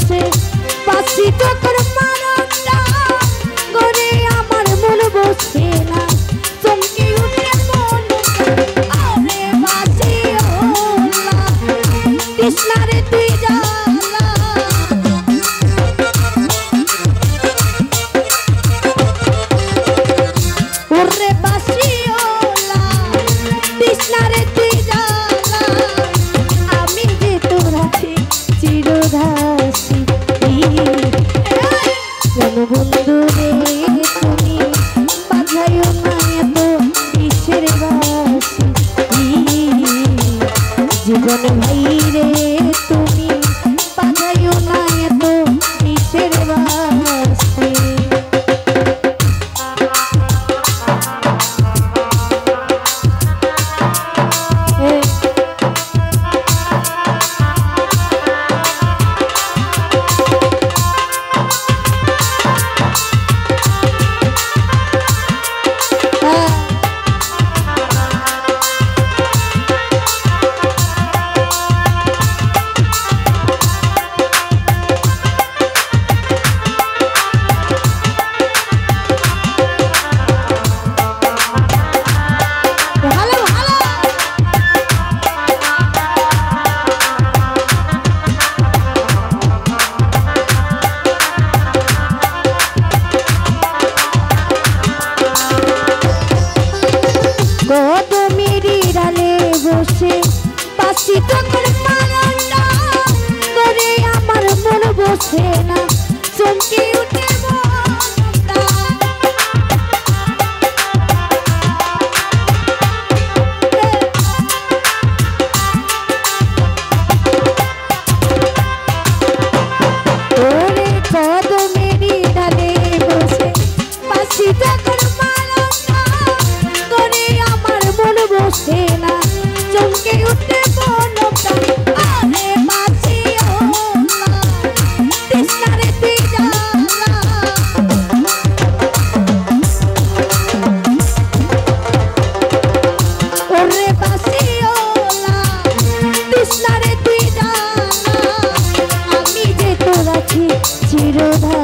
বসে পাশি চক্র মারটা করে আমার মন বসে না চমকে উঠে মন আরে বাসি ওলা কৃষ্ণারে তুই জ্বালা ওরে বাসি ওলা কৃষ্ণারে তুই জ্বালা আমি যে তোর আছি চিরদাসী বন্ধু রে তুমি বাধাইও না এত কিসের বাসি জীবন ভাই রে তুমি বাধাইও না এত কিসের বাসি পাশি চক্র মারটা করে আমার মন বসে না চমকে উঠে মনটা ওরে কদমেরই ডালে বসে পাশি চক্র মারটা করে আমার মন বসে না চমকে উঠে মনটা আরে বাসি ওলা কৃষ্ণারে তুই জ্বালা ওরে বাসি ওলা কৃষ্ণারে তুই জ্বালা আমি যে তোর আছি চিরদাসী